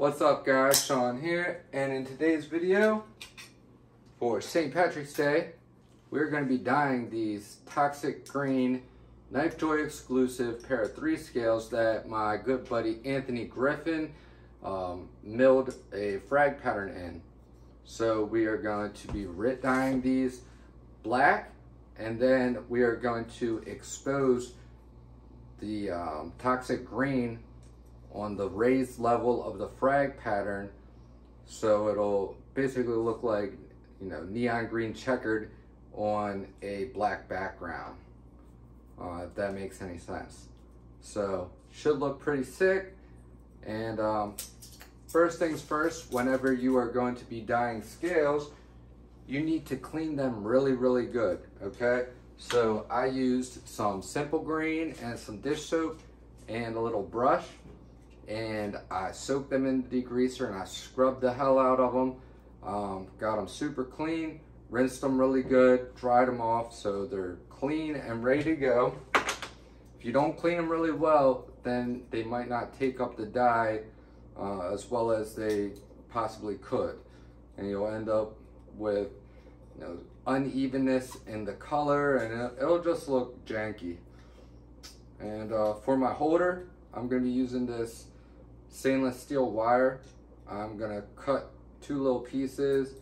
What's up guys, Sean here, and in today's video for St. Patrick's Day, we're going to be dyeing these toxic green knife joy exclusive pair of 3 scales that my good buddy Anthony Griffin milled a frag pattern in. So we are going to be writ dyeing these black, and then we are going to expose the toxic green on the raised level of the frag pattern, so it'll basically look like, you know, neon green checkered on a black background, if that makes any sense. So should look pretty sick. And first things first, whenever you are going to be dyeing scales, you need to clean them really good, okay? So I used some simple green and some dish soap and a little brush, and I soaked them in the degreaser and I scrubbed the hell out of them. Got them super clean, rinsed them really good, dried them off so they're clean and ready to go. If you don't clean them really well, then they might not take up the dye as well as they possibly could, and you'll end up with, you know, unevenness in the color, and it'll just look janky. And for my holder, I'm going to be using this stainless steel wire. I'm going to cut 2 little pieces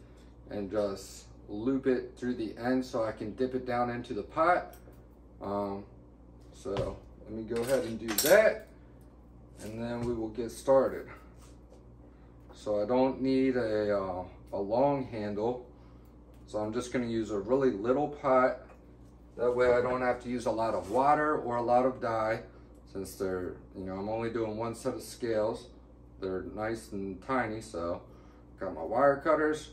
and just loop it through the end so I can dip it down into the pot. So let me go ahead and do that, and then we will get started. So I don't need a long handle, so I'm just going to use a really little pot. That way I don't have to use a lot of water or a lot of dye, since they're, you know, I'm only doing 1 set of scales. They're nice and tiny. So got my wire cutters.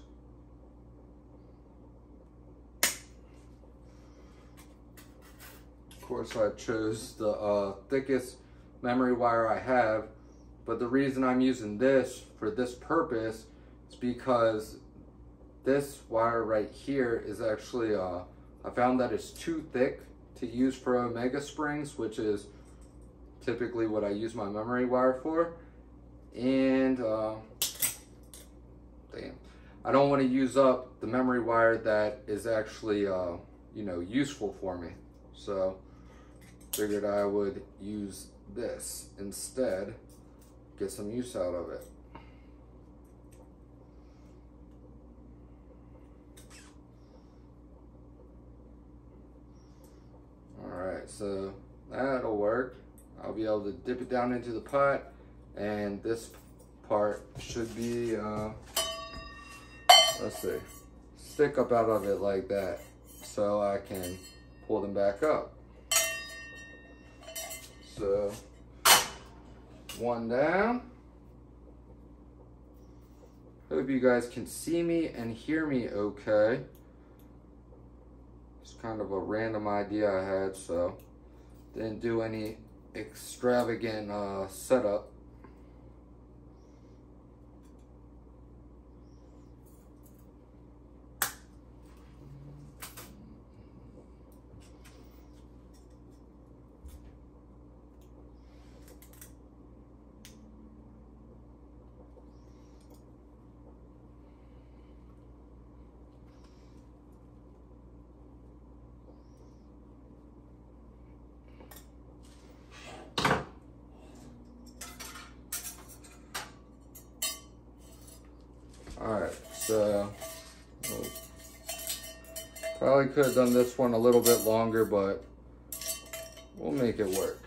Of course I chose the thickest memory wire I have, but the reason I'm using this for this purpose is because this wire right here is actually I found that it's too thick to use for omega springs, which is typically what I use my memory wire for. And damn, I don't want to use up the memory wire that is actually you know, useful for me. So figured I would use this instead, get some use out of it. Alright, so that'll work. I'll be able to dip it down into the pot, and this part should be, let's see, stick up out of it like that, so I can pull them back up. So, 1 down. Hope you guys can see me and hear me okay. It's kind of a random idea I had, so didn't do any extravagant setup. Alright, so probably could have done this one a little bit longer, but we'll make it work.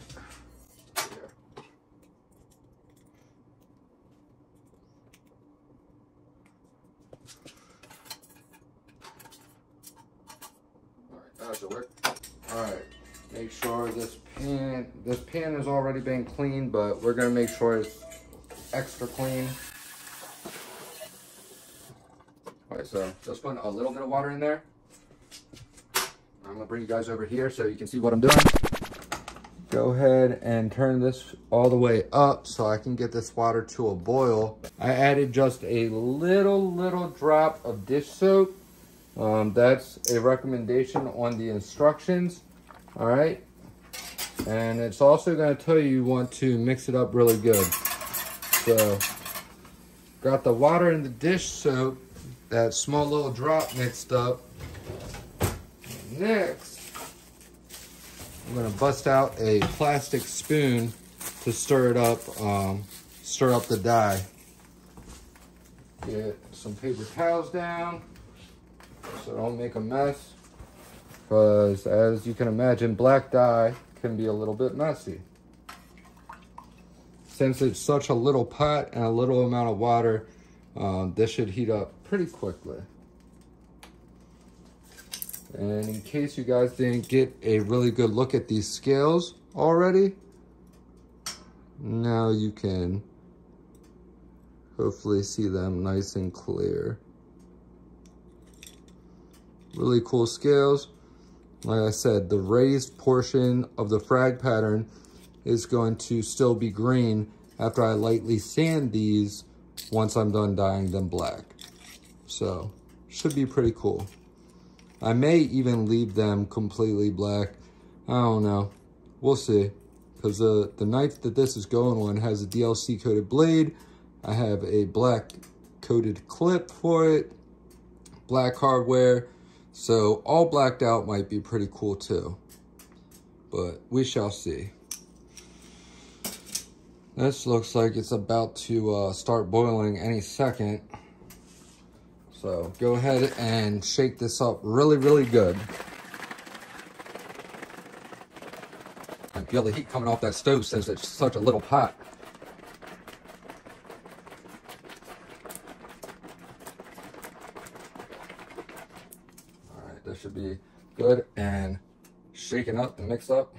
Alright, that should work. Alright, make sure this pan has already been cleaned, but we're going to make sure it's extra clean. Alright, so just putting a little bit of water in there. I'm going to bring you guys over here so you can see what I'm doing. Go ahead and turn this all the way up so I can get this water to a boil. I added just a little drop of dish soap. That's a recommendation on the instructions. Alright. And it's also going to tell you want to mix it up really good. So Got the water and the dish soap, that small little drop mixed up. Next, I'm gonna bust out a plastic spoon to stir it up, stir up the dye. Get some paper towels down so don't make a mess, because as you can imagine, black dye can be a little bit messy. Since it's such a little pot and a little amount of water, this should heat up pretty quickly. And in case you guys didn't get a really good look at these scales already, now you can hopefully see them nice and clear. Really cool scales. Like I said, the raised portion of the frag pattern is going to still be green after I lightly sand these once I'm done dyeing them black. So, should be pretty cool. I may even leave them completely black. I don't know. We'll see. Because the knife that this is going on has a DLC coated blade. I have a black coated clip for it. Black hardware. So all blacked out might be pretty cool too. But we shall see. This looks like it's about to start boiling any second. So go ahead and shake this up really, really good. I feel the heat coming off that stove since it's such a little pot. All right, this should be good and shaken up and mixed up.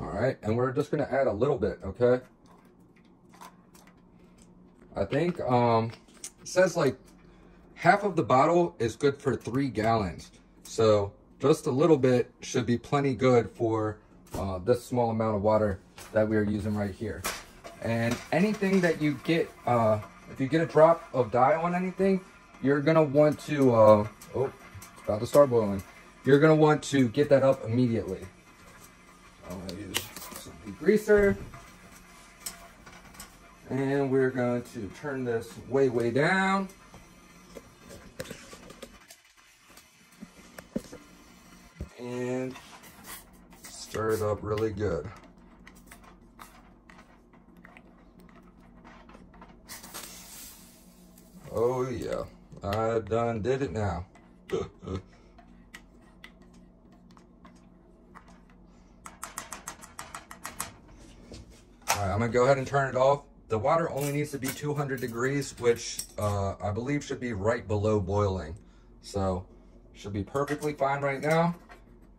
All right, and we're just gonna add a little bit, okay? I think it says like half of the bottle is good for 3 gallons. So just a little bit should be plenty good for this small amount of water that we are using right here. And anything that you get, if you get a drop of dye on anything, you're gonna want to, oh, about to start boiling. You're gonna want to get that up immediately. I'm gonna use some degreaser. And we're going to turn this way, way down. And stir it up really good. Oh yeah, I done did it now. All right, I'm gonna go ahead and turn it off. The water only needs to be 200 degrees, which I believe should be right below boiling. So should be perfectly fine right now.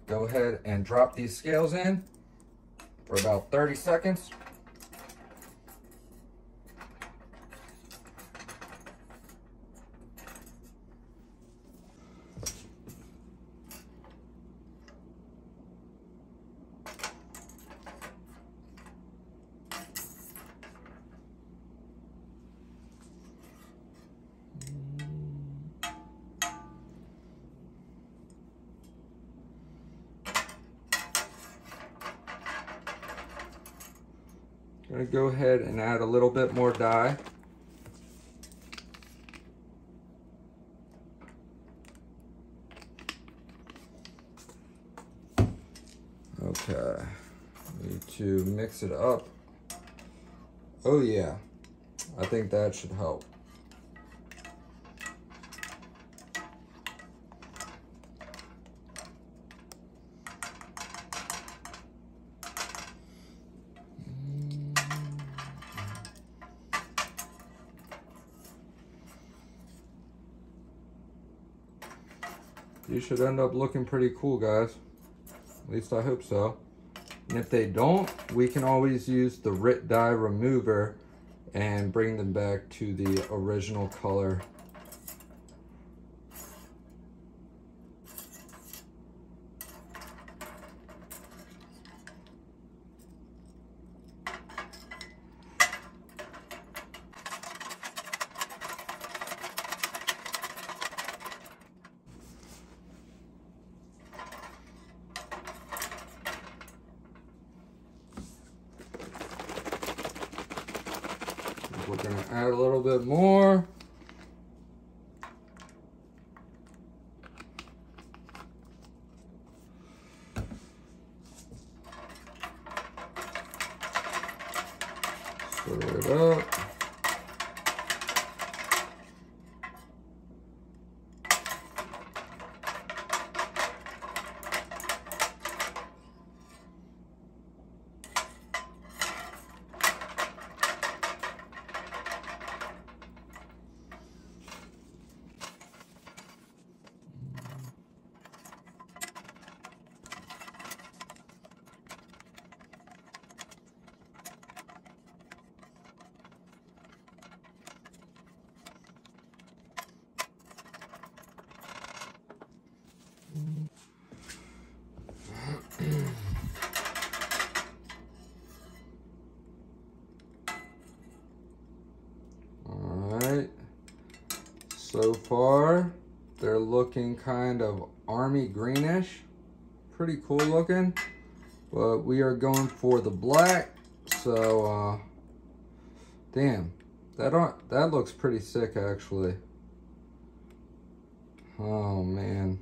Go ahead and drop these scales in for about 30 seconds. I'm gonna go ahead and add a little bit more dye. Okay, need to mix it up. Oh yeah, I think that should help. These should end up looking pretty cool, guys. At least I hope so. And if they don't, we can always use the RIT dye remover and bring them back to the original color. we're gonna add a little bit more. Stir it up. Alright, so far they're looking kind of army greenish, pretty cool looking, but we are going for the black. So damn, that looks pretty sick actually. Oh man,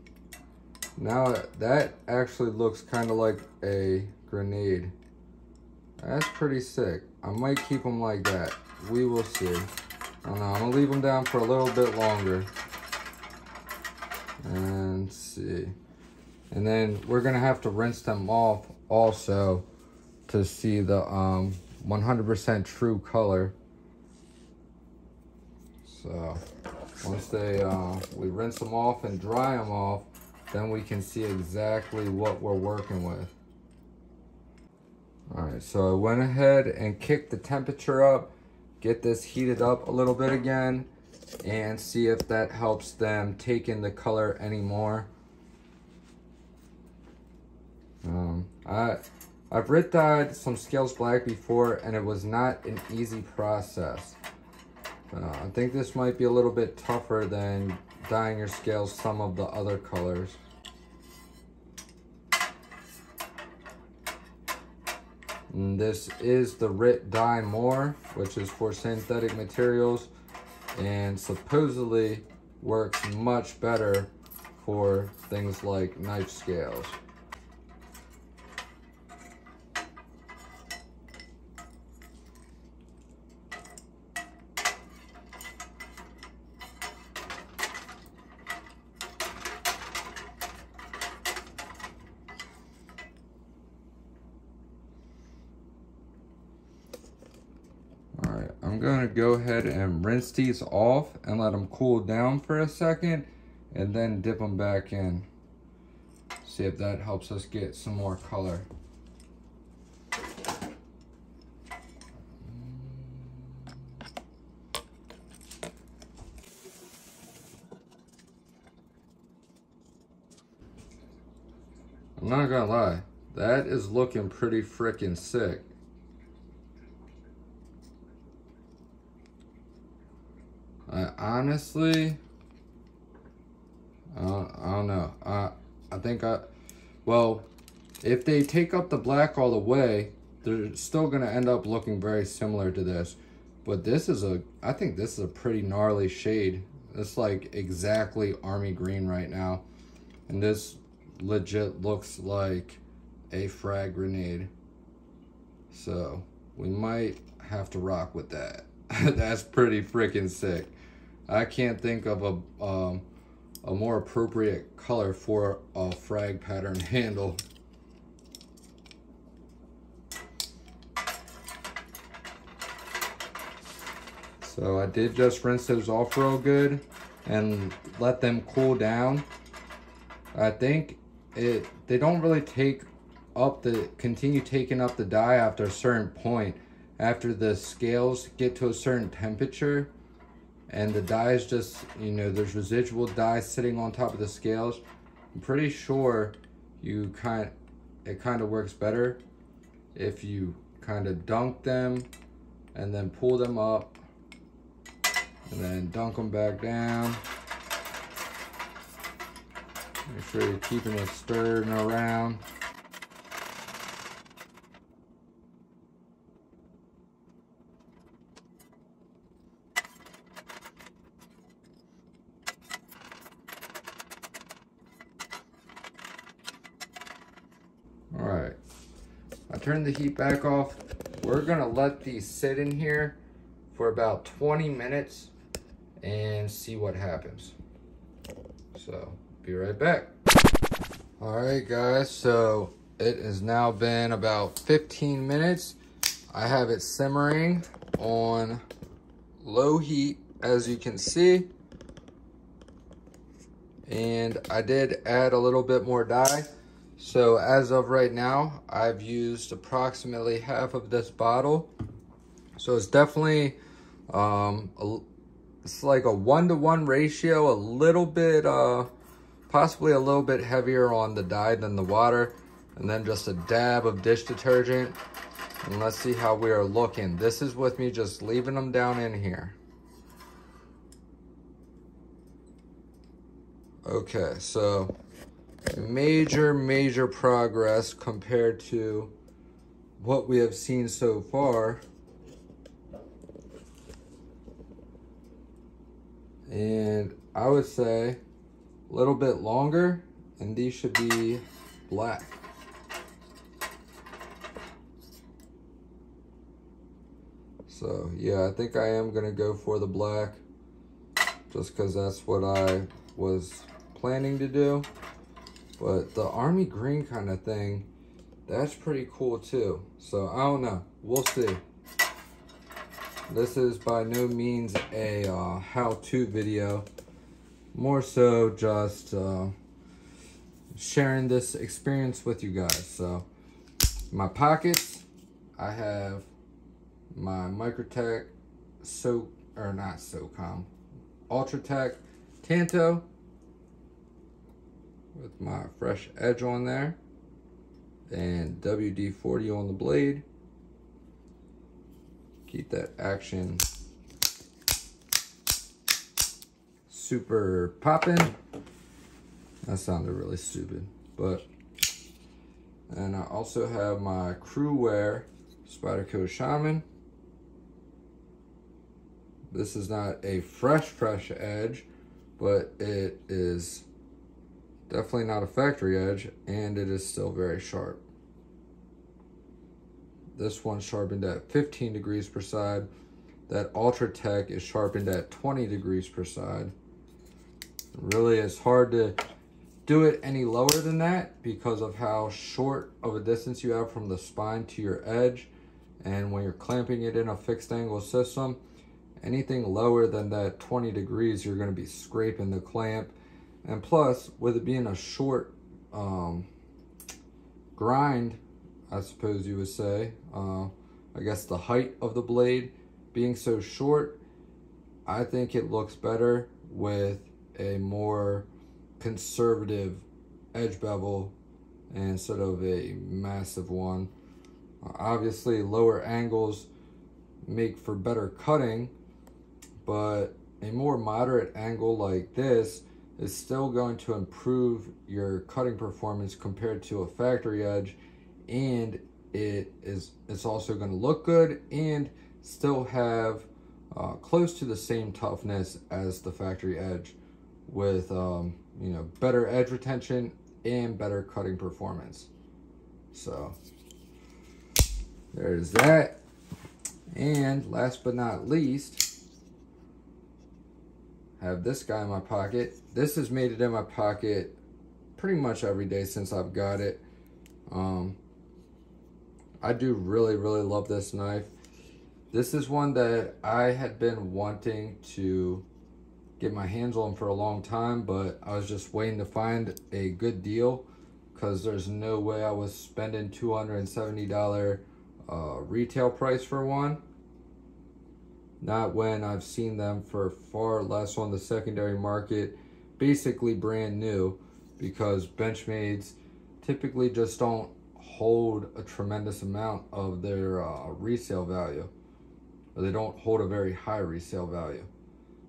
now that actually looks kind of like a grenade. That's pretty sick. I might keep them like that. We will see. I don't know, I'm gonna leave them down for a little bit longer and see. And then we're gonna have to rinse them off also to see the 100% true color. So once we rinse them off and dry them off, then we can see exactly what we're working with. All right, so I went ahead and kicked the temperature up, get this heated up a little bit again, and see if that helps them take in the color anymore. I've writ dyed some scales black before, and it was not an easy process. I think this might be a little bit tougher than dyeing your scales some of the other colors. And this is the Writ Dye More, which is for synthetic materials and supposedly works much better for things like knife scales. I'm gonna go ahead and rinse these off and let them cool down for a second and then dip them back in. See if that helps us get some more color. I'm not gonna lie, that is looking pretty freaking sick. Honestly, I don't know. I think well, if they take up the black all the way, they're still gonna end up looking very similar to this. But this is I think this is a pretty gnarly shade. It's like exactly army green right now. And this legit looks like a frag grenade. So we might have to rock with that. That's pretty freaking sick. I can't think of a more appropriate color for a frag pattern handle. So I did just rinse those off real good and let them cool down. I think they don't really continue taking up the dye after a certain point. After the scales get to a certain temperature and the dye is just, you know, there's residual dye sitting on top of the scales, I'm pretty sure it kind of works better if you kind of dunk them and then pull them up and then dunk them back down. Make sure you're keeping it stirred and around. turn the heat back off. We're gonna let these sit in here for about 20 minutes and see what happens. So, be right back. All right, guys, so it has now been about 15 minutes. I have it simmering on low heat, as you can see. And I did add a little bit more dye. So as of right now, I've used approximately half of this bottle. So it's definitely, it's like a 1-to-1 ratio, a little bit, possibly a little bit heavier on the dye than the water. And then just a dab of dish detergent. And let's see how we are looking. This is with me just leaving them down in here. Okay, so major progress compared to what we have seen so far. And I would say a little bit longer, and these should be black. So yeah, I think I am gonna go for the black just because that's what I was planning to do. But the army green kind of thing, that's pretty cool too. So I don't know, we'll see. This is by no means a how-to video, more so just sharing this experience with you guys. So my pockets, I have my Microtech Ultratech Tanto with my fresh edge on there and WD-40 on the blade. Keep that action super popping. That sounded really stupid, but. And I also have my crew wear SPYDERCO Shaman. This is not a fresh edge, but it is definitely not a factory edge, and it is still very sharp. This one's sharpened at 15 degrees per side. That Ultratech is sharpened at 20 degrees per side. Really, it's hard to do it any lower than that because of how short of a distance you have from the spine to your edge. And when you're clamping it in a fixed angle system, anything lower than that 20 degrees, you're going to be scraping the clamp. And plus, with it being a short grind, I suppose you would say, I guess the height of the blade being so short, I think it looks better with a more conservative edge bevel instead of a massive one. Obviously, lower angles make for better cutting, but a more moderate angle like this is still going to improve your cutting performance compared to a factory edge, and it's also going to look good and still have close to the same toughness as the factory edge with you know, better edge retention and better cutting performance. So there's that. And last but not least, have this guy in my pocket. This has made it in my pocket pretty much every day since I've got it. I do really love this knife. This is one that I had been wanting to get my hands on for a long time, but I was just waiting to find a good deal because there's no way I was spending $270 retail price for one. Not when I've seen them for far less on the secondary market, basically brand new, because Benchmades typically just don't hold a tremendous amount of their resale value, or they don't hold a very high resale value.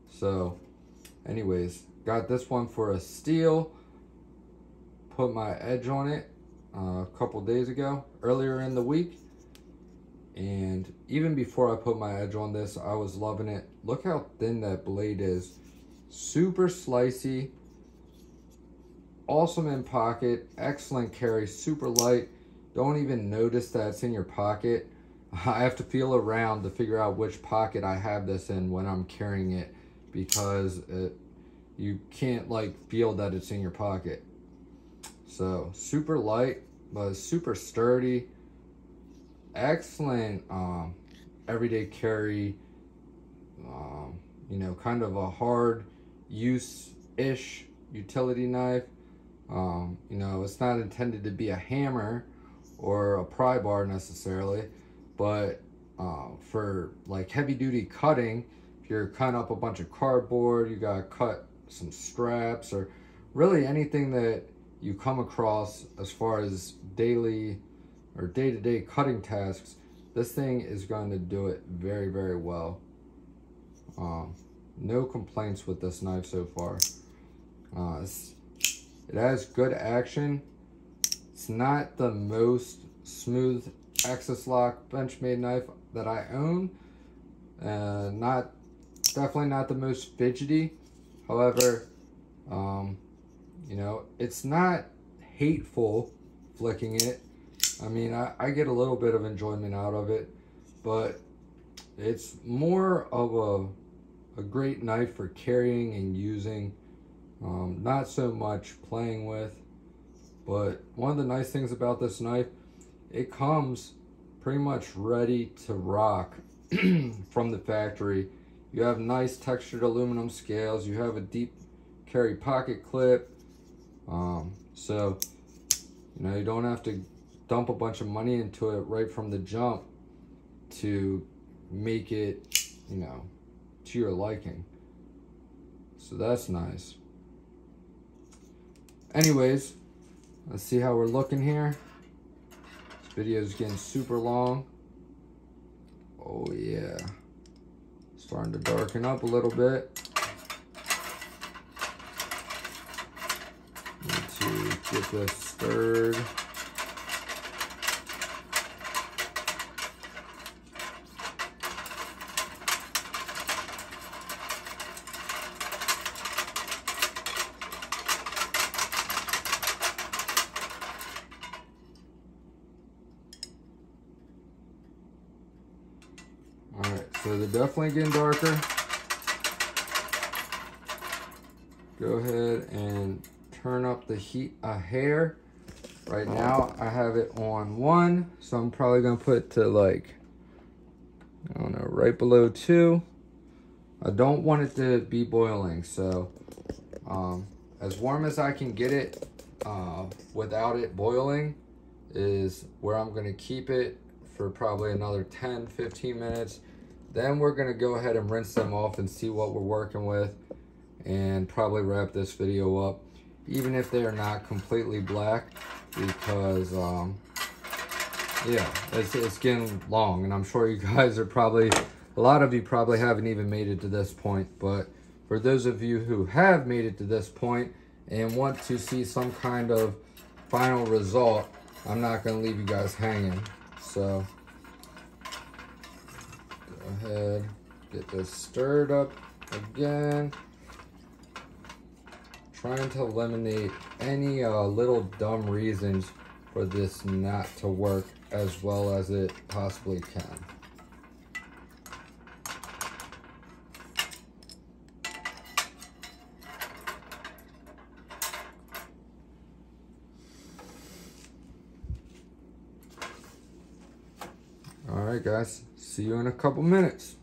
So anyways, got this one for a steal. Put my edge on it a couple days ago, earlier in the week. And even before I put my edge on this, I was loving it. Look how thin that blade is. Super slicey. Awesome in pocket. Excellent carry. Super light. don't even notice that it's in your pocket. I have to feel around to figure out which pocket I have this in when I'm carrying it, because you can't like feel that it's in your pocket. So super light, but super sturdy. Excellent everyday carry. You know, kind of a hard use-ish utility knife. You know, it's not intended to be a hammer or a pry bar necessarily, but for like heavy duty cutting, if you're cutting up a bunch of cardboard, you gotta cut some straps, or really anything that you come across as far as daily or day-to-day cutting tasks, this thing is going to do it very, very well. No complaints with this knife so far. It has good action. It's not the most smooth axis lock BENCHMADE knife that I own. Definitely not the most fidgety. However, you know, it's not hateful flicking it. I mean, I get a little bit of enjoyment out of it, but it's more of a great knife for carrying and using, not so much playing with. But one of the nice things about this knife, it comes pretty much ready to rock from the factory. You have nice textured aluminum scales, you have a deep carry pocket clip, so you know, you don't have to dump a bunch of money into it right from the jump to make it, you know, to your liking. So that's nice. Anyways, let's see how we're looking here. This video is getting super long. Oh yeah, starting to darken up a little bit. Need to get this stirred. Alright, so they're definitely getting darker. Go ahead and turn up the heat a hair. Right now I have it on 1, so I'm probably gonna put it to like, I don't know, right below 2. I don't want it to be boiling, so as warm as I can get it without it boiling is where I'm gonna keep it for probably another 10-15 minutes. Then we're gonna go ahead and rinse them off and see what we're working with, and probably wrap this video up, even if they are not completely black, because yeah, it's getting long, and I'm sure you guys are probably, a lot of you probably haven't even made it to this point. But for those of you who have made it to this point and want to see some kind of final result, I'm not gonna leave you guys hanging. So go ahead, get this stirred up again. Trying to eliminate any little dumb reasons for this not to work as well as it possibly can. Alright guys, see you in a couple minutes.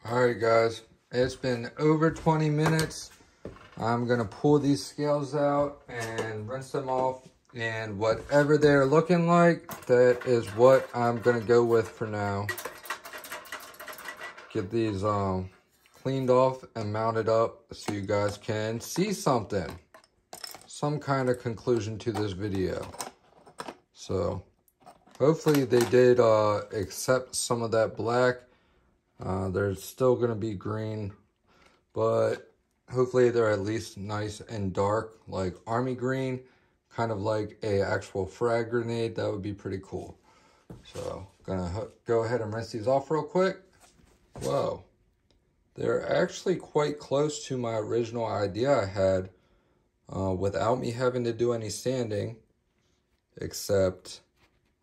Alright guys, it's been over 20 minutes. I'm gonna pull these scales out and rinse them off, and whatever they're looking like, that is what I'm gonna go with for now. Get these cleaned off and mounted up so you guys can see something, some kind of conclusion to this video. So hopefully they did accept some of that black. There's still gonna be green, but hopefully they're at least nice and dark, like army green, kind of like a actual frag grenade. That would be pretty cool. So gonna go ahead and rinse these off real quick. Whoa, they're actually quite close to my original idea I had without me having to do any sanding, except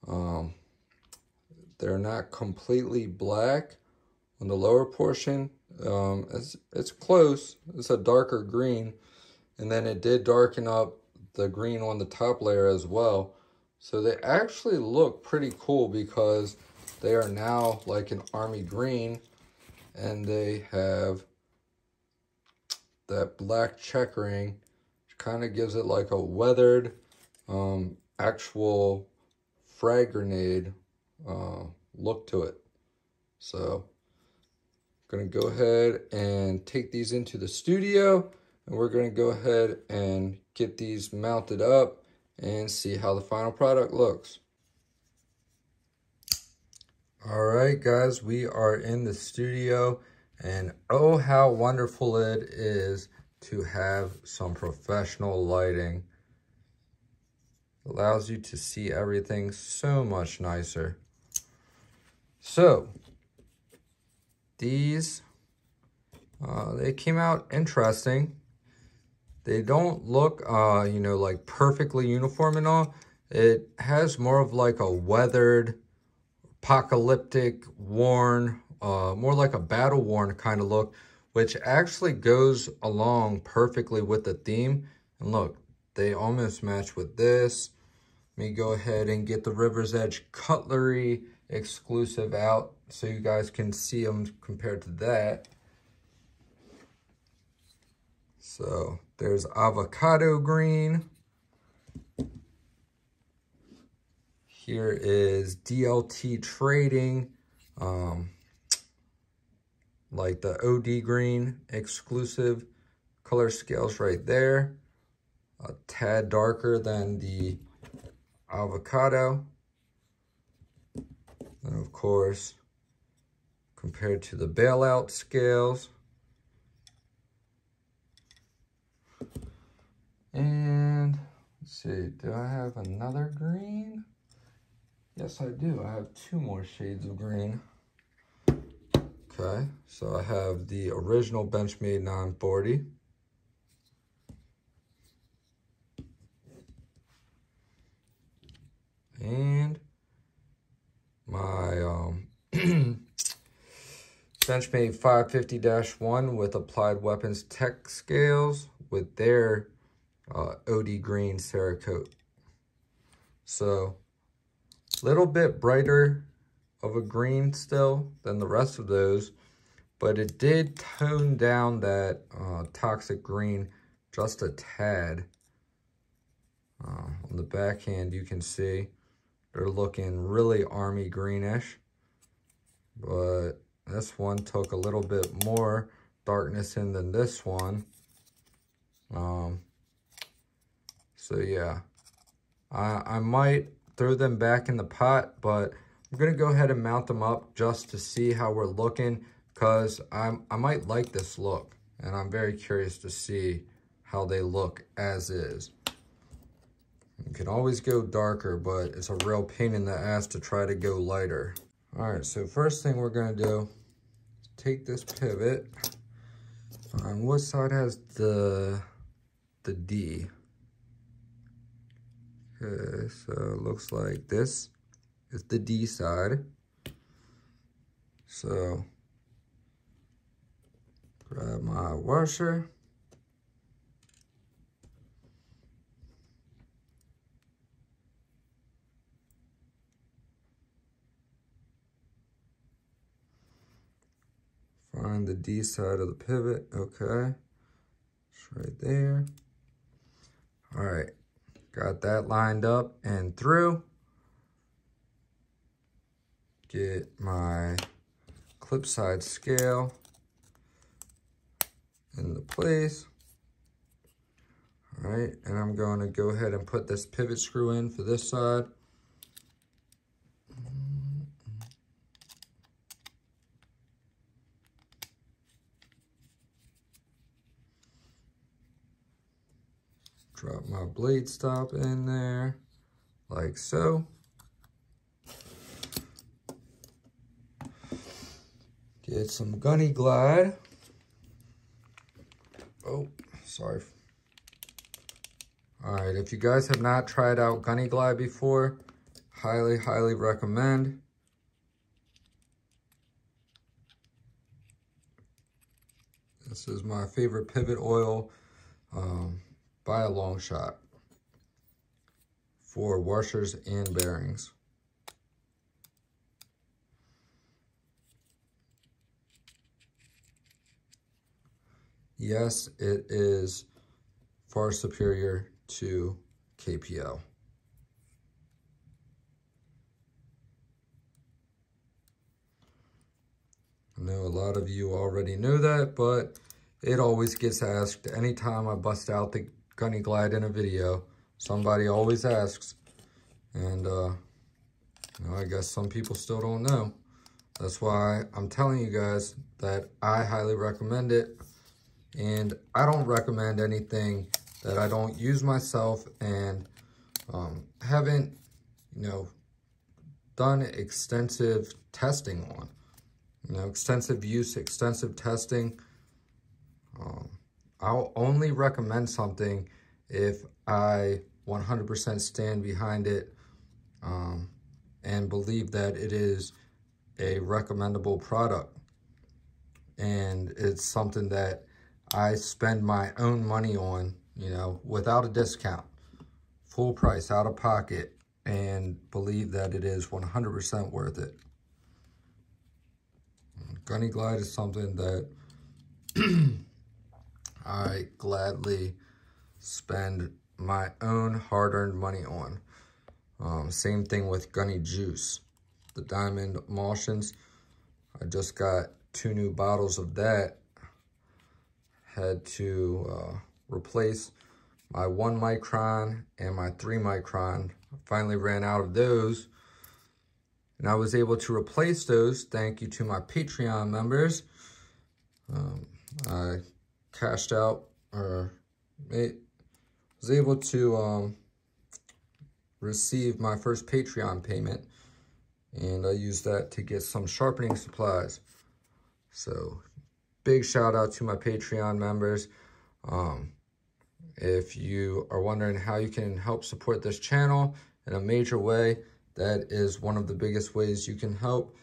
They're not completely black on the lower portion. It's close. It's a darker green. And then it did darken up the green on the top layer as well. So they actually look pretty cool because they are now like an army green. And they have that black checkering, which kind of gives it like a weathered actual frag grenade look to it. So I'm going to go ahead and take these into the studio, and we're going to go ahead and get these mounted up and see how the final product looks. All right, guys, we are in the studio, and oh, how wonderful it is to have some professional lighting. Allows you to see everything so much nicer. So these, they came out interesting. They don't look, you know, like perfectly uniform and all. It has more of like a weathered, apocalyptic, worn, more like a battle worn kind of look, which actually goes along perfectly with the theme. And look, they almost match with this. Let me go ahead and get the River's Edge Cutlery exclusive out so you guys can see them compared to that. So there's avocado green. Here is DLT Trading, like the OD green exclusive color scales right there. A tad darker than the avocado. And of course, compared to the BAILOUT scales. And let's see, do I have another green? Yes, I do. I have two more shades of green. Okay, so I have the original BENCHMADE 940. And my BENCHMADE 550-1 with Applied Weapons Tech scales with their OD green Cerakote. So a little bit brighter of a green still than the rest of those, but it did tone down that toxic green just a tad. On the backhand, you can see they're looking really army greenish, but this one took a little bit more darkness in than this one. So yeah, I might throw them back in the pot, but I'm gonna go ahead and mount them up just to see how we're looking, because I might like this look, and I'm very curious to see how they look as is. You can always go darker, but it's a real pain in the ass to try to go lighter. All right, so first thing we're gonna do is take this pivot, find what side has the D. Okay, so it looks like this is the D side. So grab my washer. Find the D side of the pivot. Okay, it's right there. All right, got that lined up and through. Get my clip side scale into place. All right, and I'm going to go ahead and put this pivot screw in for this side. Drop my blade stop in there, like so. Get some Gunny Glide. Oh, sorry. All right, if you guys have not tried out Gunny Glide before, highly, highly recommend. This is my favorite pivot oil by a long shot for washers and bearings. Yes, it is far superior to KPL. I know a lot of you already know that, but it always gets asked. Anytime I bust out the Gunny Glide in a video, somebody always asks. And, I guess some people still don't know. That's why I'm telling you guys that I highly recommend it. And I don't recommend anything that I don't use myself and haven't, done extensive testing on. Extensive use, extensive testing. I'll only recommend something if I 100% stand behind it and believe that it is a recommendable product. And it's something that I spend my own money on, without a discount, full price, out of pocket, and believe that it is 100% worth it. Gunny Glide is something that I gladly spend my own hard-earned money on. Same thing with Gunny Juice, the diamond emulsions. I just got 2 new bottles of that. Had to replace my 1 micron and my 3 micron. I finally ran out of those. And I was able to replace those, thank you to my Paetreon members. I cashed out, or was able to receive my first Paetreon payment. And I used that to get some sharpening supplies. So, big shout out to my Paetreon members. If you are wondering how you can help support this channel in a major way, that is one of the biggest ways you can help.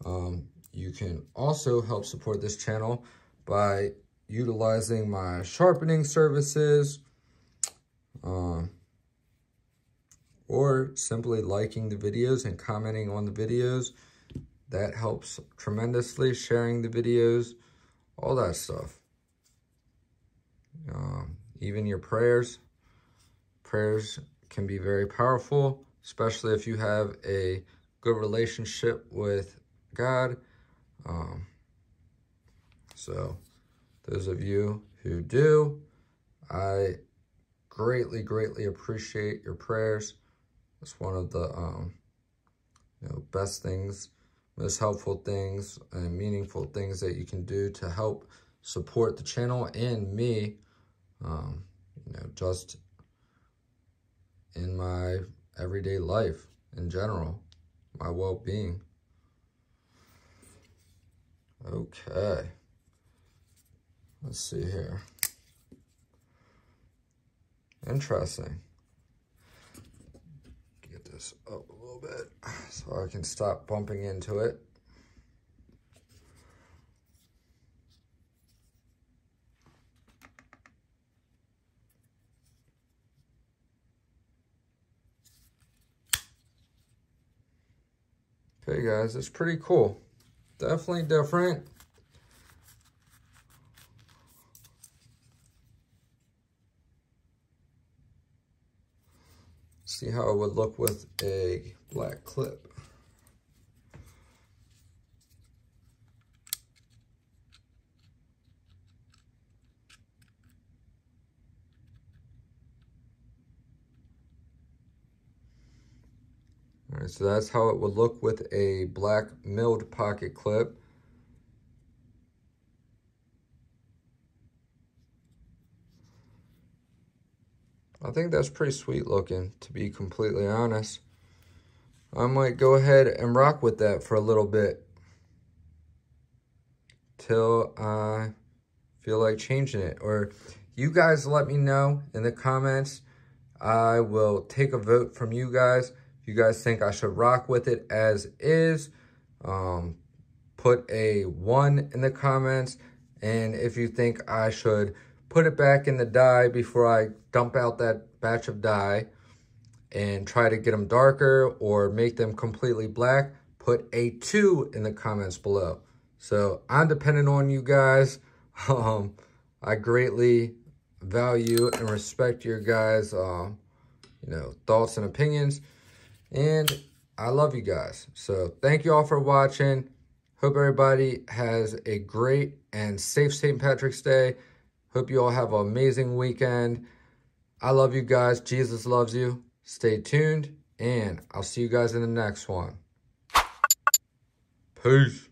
You can also help support this channel by utilizing my sharpening services, or simply liking the videos and commenting on the videos. That helps tremendously. Sharing the videos, all that stuff. Even your prayers. Prayers can be very powerful, especially if you have a good relationship with God. So those of you who do, I greatly, greatly appreciate your prayers. It's one of the best things, most helpful things, and meaningful things that you can do to help support the channel and me, just in my everyday life in general, my well-being. Okay, let's see here. Interesting. Get this up a little bit so I can stop bumping into it. Okay guys, it's pretty cool. Definitely different. See how it would look with a black clip. All right, so that's how it would look with a black milled pocket clip. I think that's pretty sweet looking, to be completely honest. I might go ahead and rock with that for a little bit till I feel like changing it. Or you guys let me know in the comments. I will take a vote from you guys. If you guys think I should rock with it as is, put a 1 in the comments. And if you think I should put it back in the dye before I dump out that batch of dye and try to get them darker or make them completely black, put a 2 in the comments below. So I'm dependent on you guys. I greatly value and respect your guys' thoughts and opinions. And I love you guys. So thank you all for watching. Hope everybody has a great and safe St. Patrick's Day. Hope you all have an amazing weekend. I love you guys. Jesus loves you. Stay tuned, and I'll see you guys in the next one. Peace.